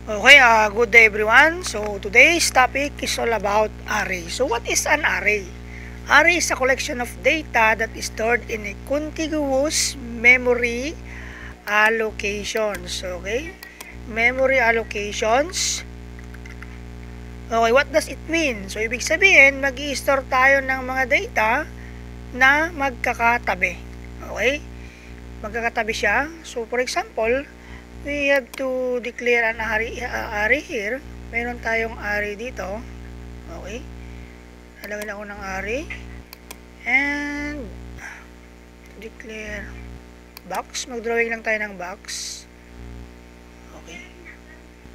Okay, good day everyone. So today's topic is all about array. So what is an array? Array is a collection of data that is stored in a contiguous memory allocations. Okay, memory allocations. Okay, what does it mean? So ibig sabihin, mag-i-store tayo ng mga data na magkakatabi. Okay, magkakatabi siya. So for example, we have to declare an array here. Meron tayong array dito. Okay. Lalagyan ako ng array. And declare box. Mag-drawing lang tayo ng box. Okay.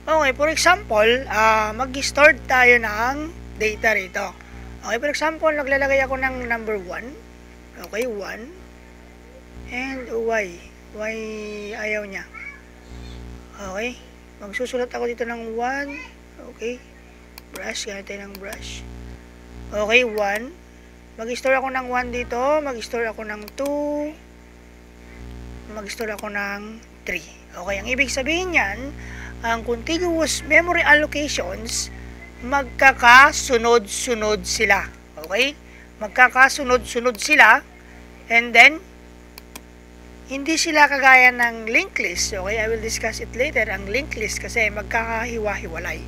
Okay, for example, mag-store tayo ng data rito. Okay, for example, naglalagay ako ng number 1. Okay, 1. And y. Y ayaw niya. Okay, magsusulat ako dito ng 1. Okay, brush, ganito ng brush. Okay, 1. Mag-store ako ng 1 dito, mag-store ako ng 2, mag-store ako ng 3. Okay, ang ibig sabihin yan, ang contiguous memory allocations, magkakasunod-sunod sila. Okay, magkakasunod-sunod sila, and then hindi sila kagaya ng linked list. Okay, I will discuss it later. Ang linked list kasi magkakahiwa-hiwalay.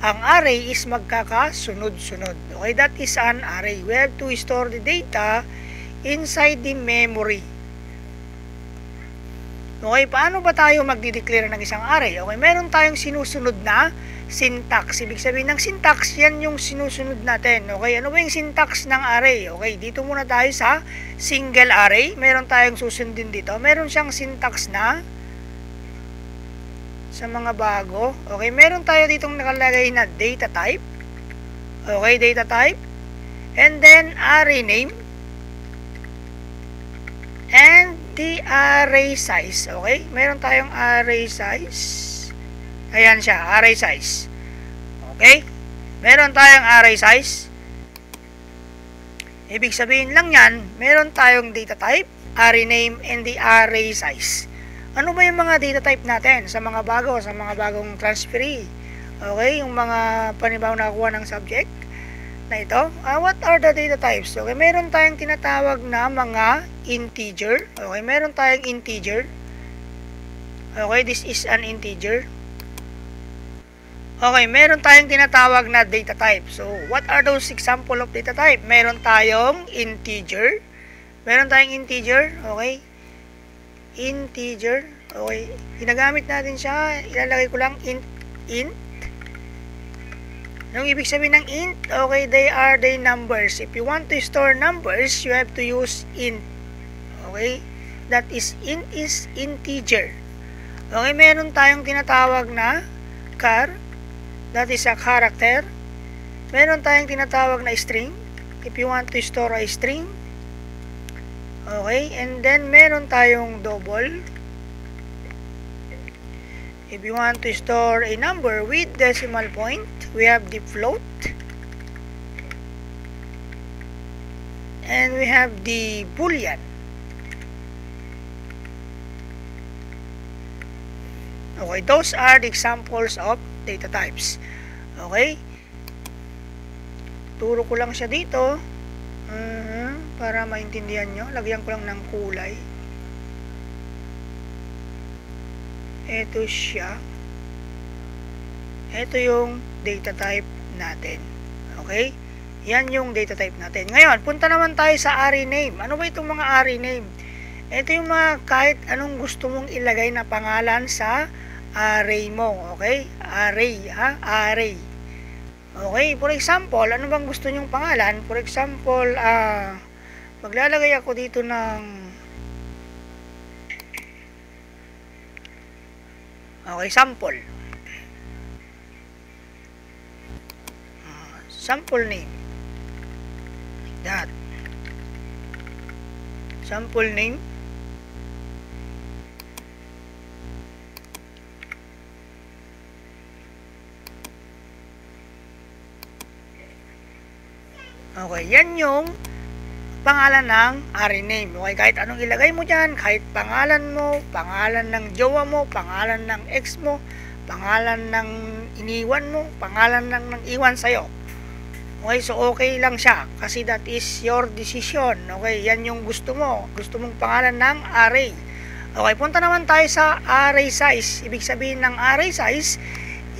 Ang array is magkakasunod-sunod. Okay, that is an array. We have to store the data inside the memory. Okay, paano ba tayo magdi-declare ng isang array? Okay, meron tayong sinusunod na syntax. Ibig sabihin ng syntax, yan yung sinusunod natin. Okay, ano ba yung syntax ng array? Okay, dito muna tayo sa single array. Meron tayong susundin dito. Meron siyang syntax na sa mga bago. Okay, meron tayo ditong nakalagay na data type. Okay, data type. And then array name. And the array size. Okay, meron tayong array size. Ayan siya, array size. Okay? Meron tayong array size. Ibig sabihin lang yan, meron tayong data type, array name, and the array size. Ano ba yung mga data type natin sa mga bago, sa mga bagong transferee? Okay? Yung mga panibawang nakuha ng subject na ito. What are the data types? Okay? Meron tayong tinatawag na mga integer. Okay? Meron tayong integer. Okay? This is an integer. Okay, meron tayong tinatawag na data type. So, what are those example of data type? Meron tayong integer. Meron tayong integer. Okay. Integer. Okay. Ginagamit natin siya. Ilalagay ko lang int. Yung ibig sabihin ng int, okay, they are the numbers. If you want to store numbers, you have to use int. Okay. That is, int is integer. Okay, meron tayong tinatawag na char. That is a character. Meron tayong tinatawag na string. If you want to store a string. Okay. And then, meron tayong double. If you want to store a number with decimal point, we have the float. And we have the boolean. Okay. Those are the examples of data types. Okay? Turo ko lang siya dito. Para maintindihan nyo. Lagyan ko lang ng kulay. Ito siya. Ito yung data type natin. Okay? Yan yung data type natin. Ngayon, punta naman tayo sa array name. Ano ba itong mga array name? Ito yung mga kahit anong gusto mong ilagay na pangalan sa array mo, okay? Array, ha? Array. Okay, for example, ano bang gusto nyong pangalan? For example, maglalagay ako dito ng okay, sample. Sample name. Like that. Sample name. Okay, yan yung pangalan ng array name. Okay, kahit anong ilagay mo dyan, kahit pangalan mo, pangalan ng jowa mo, pangalan ng ex mo, pangalan ng iniwan mo, pangalan ng iwan sa'yo. Okay, so okay lang siya kasi that is your decision. Okay, yan yung gusto mo. Gusto mong pangalan ng array. Okay, punta naman tayo sa array size. Ibig sabihin ng array size,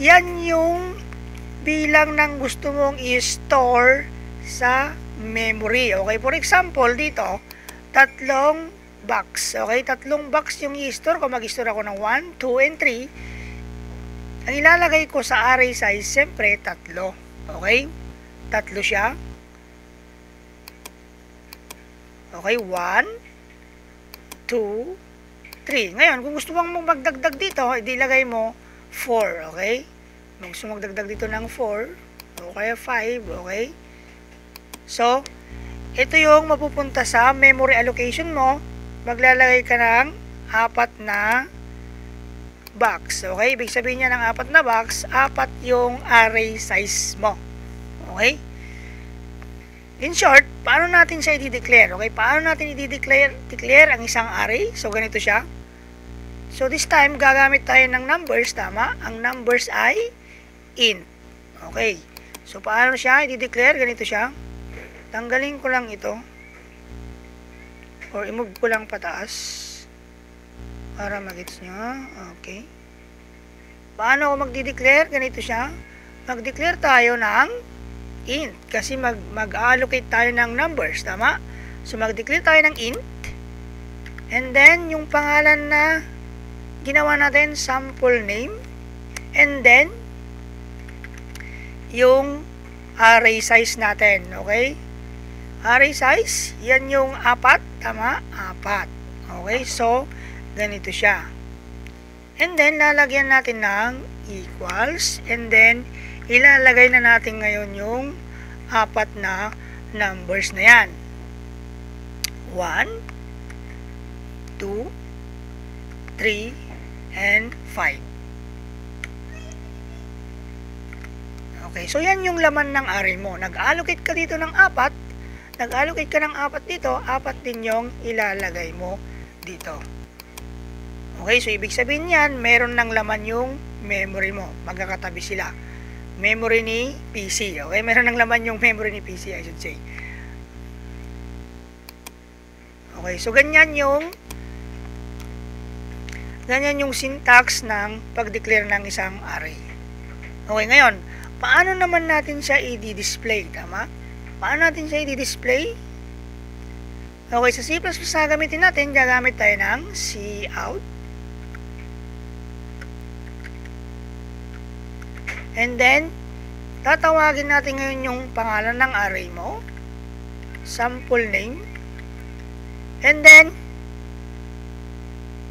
yan yung bilang ng gusto mong i-store sa memory. Okay, for example, dito, 3 box. Okay, 3 box yung i-store ko. Mag-store ako ng 1, 2, and 3. Ang ilalagay ko sa array size, siyempre, 3. Okay? 3 siya. Okay, 1, 2, 3. Ngayon, kung gusto mong magdagdag dito, ilagay mo 4, okay? Kung gusto mong magdagdag dito ng 4, o kaya 5, okay? So, ito yung mapupunta sa memory allocation mo. Maglalagay ka ng 4 na box, okay? Ibig sabihin niya ng 4 na box, 4 yung array size mo. Okay? In short, paano natin siya i-declare? Okay? Paano natin i-declare ang isang array? So, ganito siya. So, this time, gagamit tayo ng numbers, tama? Ang numbers ay int. Okay. So, paano siya i-declare? Ganito siya. Tanggalin ko lang ito. Or i-move ko lang pataas. Para mag-gets nyo. Okay. Paano ako mag-declare? Ganito siya. Mag-declare tayo ng int kasi mag-allocate tayo ng numbers, tama? So mag-declare tayo ng int and then yung pangalan na ginawa natin, sample name, and then yung array size natin, okay? Array size, yan yung 4, tama? 4. Okay, so ganito siya. And then lalagyan natin ng equals and then ilalagay na natin ngayon yung 4 na numbers na yan. 1, 2, 3, and 5. Okay, so yan yung laman ng array mo. Nag-allocate ka dito ng 4, nag-allocate ka ng 4 dito, 4 din yung ilalagay mo dito. Okay, so ibig sabihin yan, meron ng laman yung memory mo. Magkakatabi sila. Memory ni PC. Okay, meron ng laman yung memory ni PC, I should say. Okay, so ganyan yung syntax ng pag-declare ng isang array. Okay, ngayon, paano naman natin siya i-display, tama? Paano natin siya i-display? Okay, sa C++ na gamitin natin, gagamit tayo ng cout. And then, tatawagin natin ngayon yung pangalan ng array mo. Sample name. And then,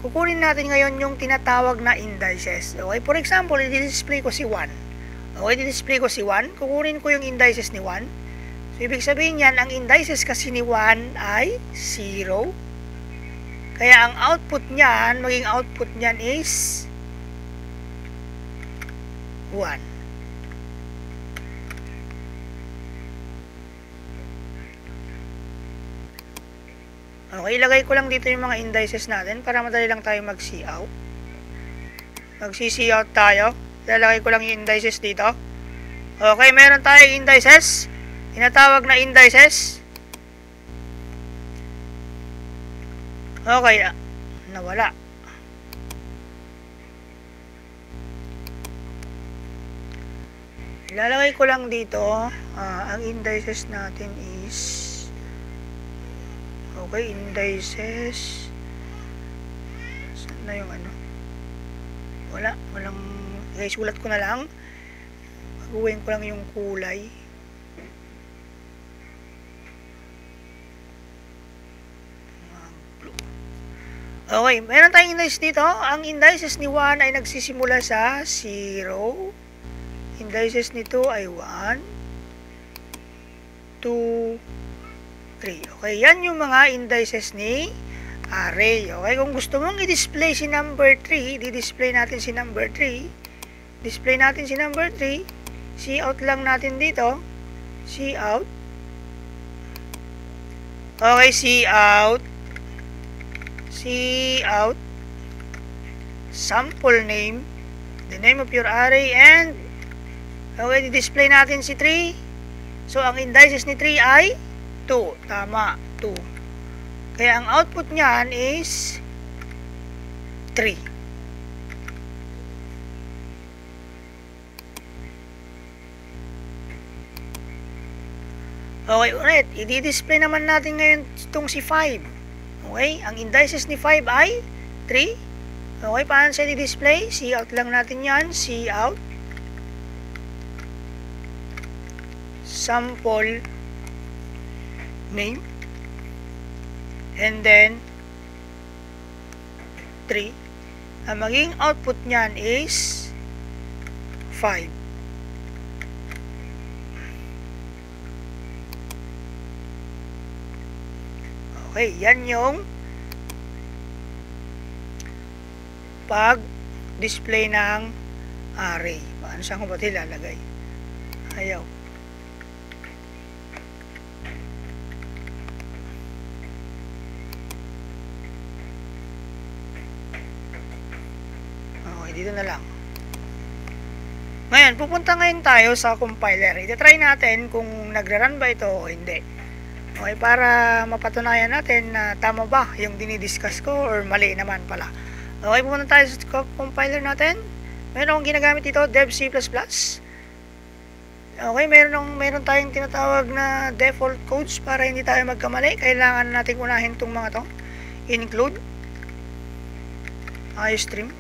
kukunin natin ngayon yung tinatawag na indices. Okay, for example, i-display ko si 1. Okay, i-display ko si 1. Kukunin ko yung indices ni 1. So, ibig sabihin yan, ang indices kasi ni 1 ay 0. Kaya, ang output niyan, maging output niyan is 1. Okay, ilagay ko lang dito yung mga indices natin para madali lang tayo mag-cout. Mag-cout tayo. Ilalagay ko lang yung indices dito. Okay, meron tayong indices. Tinatawag na indices. Okay, nawala. Ilalagay ko lang dito, ang indices natin is okay, indices. Saan na yung ano? Walang, guys, sulat ko na lang. Baguhin ko lang yung kulay. Okay, meron tayong indices dito. Ang indices ni 1 ay nagsisimula sa 0. Indices ni 2 ay 1, 2, 3. Okay, yan yung mga indices ni array. Okay, kung gusto mong i-display si number 3, di-display natin si number 3. Display natin si number 3. Cout lang natin dito. Cout. Okay, cout. Cout. Sample name. the name of your array, and okay, di-display natin si 3. So, ang indices ni 3 ay 2. Tama, 2. Kaya ang output niyan is 3. Okay, ulit. I-display naman natin ngayon itong si 5. Okay, ang indices ni 5 ay 3. Okay, paano siya i-display? Cout lang natin yan. Cout sample name, and then 3. Ang maging output niyan is 5. Okay, yan yung pag-display ng array. Paano saan ko ba ilalagay? Ayaw. Okay, dito na lang. Ngayon, pupunta ngayon tayo sa compiler. Ito-try natin kung nagra-run ba ito o hindi. Okay, para mapatunayan natin na tama ba yung dinidiscuss ko or mali naman pala. Okay, pumunta tayo sa compiler natin. Meron akong ginagamit dito, dev C++. Okay, meron tayong tinatawag na default codes para hindi tayo magkamali. Kailangan natin unahin itong mga to. Include iostream.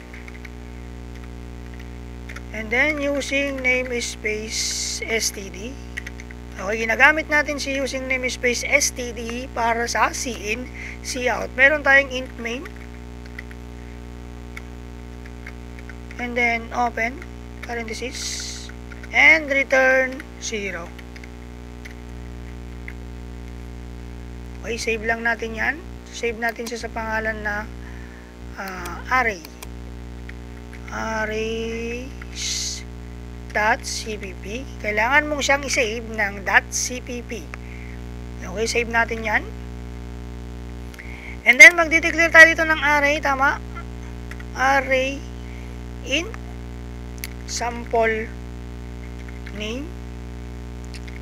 And then using namespace std. Okay, ginagamit natin si using namespace std para sa cin, cout. Meron tayong int main. And then open parenthesis and return 0. Okay, save lang natin yan. Save natin siya sa pangalan na array. Arrays.cpp. Kailangan mong siyang i-save ng .cpp. Okay, save natin yan. And then magdi-declare tayo dito ng array, tama? Array in sample name,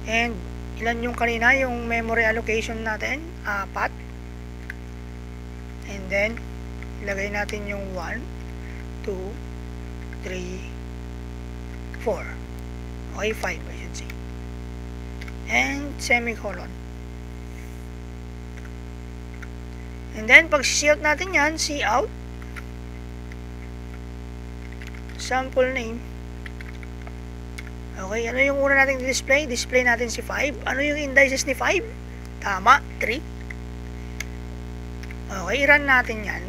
and ilan yung kanina yung memory allocation natin? 4. And then ilagay natin yung 1 2 3 4. Okay, 5 I should say, and semicolon. And then pag cout natin yan, cout sample name. Okay, ano yung una nating display? Display natin si 5. Ano yung indices ni 5? Tama, 3. Okay, run natin yan.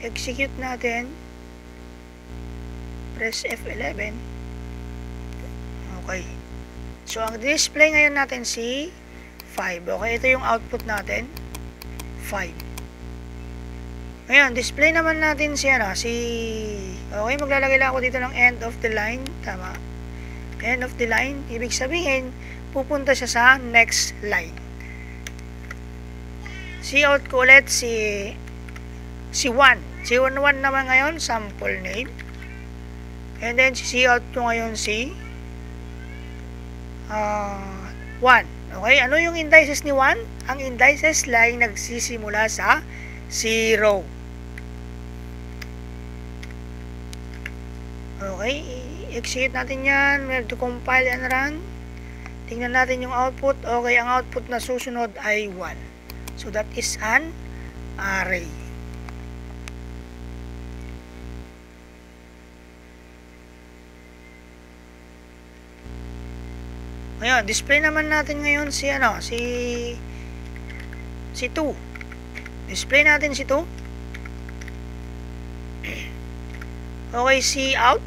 Execute natin. Press F11. Okay. So, ang display ngayon natin si 5. Okay, ito yung output natin. 5. Ngayon, display naman natin si okay, maglalagay lang ako dito ng end of the line. Tama. End of the line. Ibig sabihin, pupunta siya sa next line. Cout ko ulit si 1. Si 1 naman ngayon, sample name. And then, cout ko ngayon si 1. Okay, ano yung indices ni 1? Ang indices line nagsisimula sa 0. Okay, execute natin yan. We have to compile and run. Tingnan natin yung output. Okay, ang output na susunod ay 1. So, that is an array. Ngayon, display naman natin ngayon si 2. Display natin si 2. Okay, cout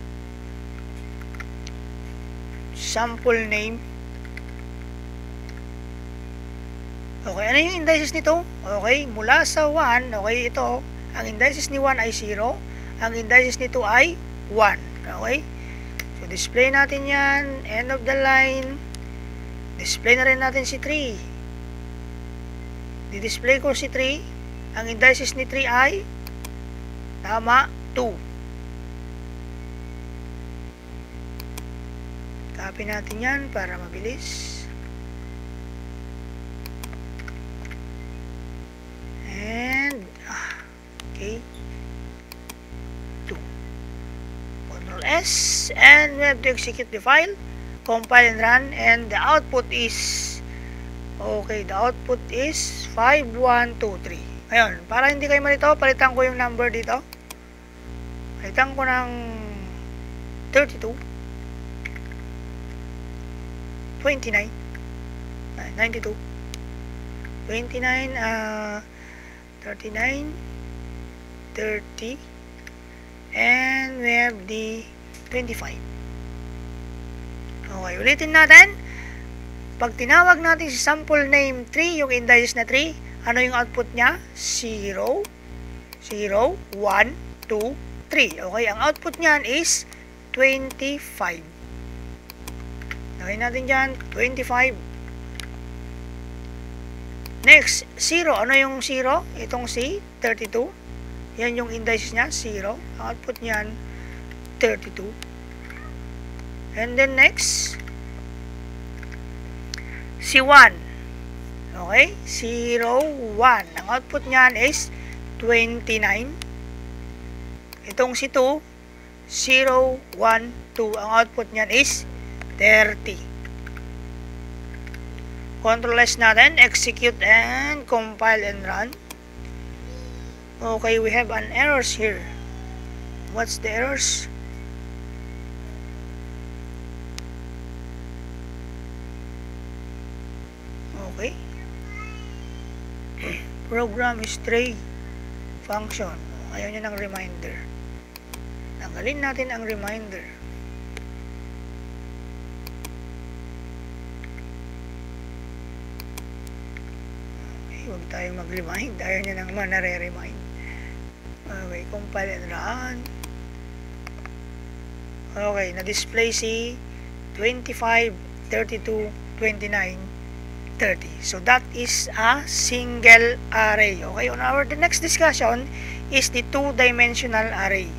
sample name. Okay, ano yung indices nito? Okay, mula sa 1, okay, ito, ang indices ni 1 ay 0, ang indices nito ay 1. Okay? So, display natin yan, end of the line. Display na rin natin si 3. Di-display ko si 3. Ang indices ni 3 ay tama, 2. Copy natin yan para mabilis. And, okay. 2. Control S. And we have to execute the file. Compile and run. And the output is, okay, the output is 5123. Ngayon, para hindi kayo malito, palitan ko yung number dito. Palitan ko ng 32. 29. 92. 29, 39, 30, and we have the 25. Okay, ulitin natin. Pag tinawag natin si sample name 3, yung indices na 3, ano yung output niya? 0, 0, 1, 2, 3. Okay, ang output niyan is 25. Lagay natin dyan, 25. Next, 0. Ano yung 0? Itong C, 32. Yan yung indices niya, 0. Ang output niyan, 32. And then next, C1. Okay? 0, 1. Ang output niyan is 29. Itong C2, 0, 1, 2. Ang output niyan is 30. Control S natin, execute and compile and run. Okay, we have an errors here. What's the errors? Okay. Program stray function. Ayaw niya ng reminder. Tanggalin natin ang reminder. Huwag tayong mag-remind. Ayaw niya naman nare-remind. Okay, compile and run. Okay, na-display si 25, 32, 29, 30. So, that is a single array. Okay, the next discussion is the two-dimensional array.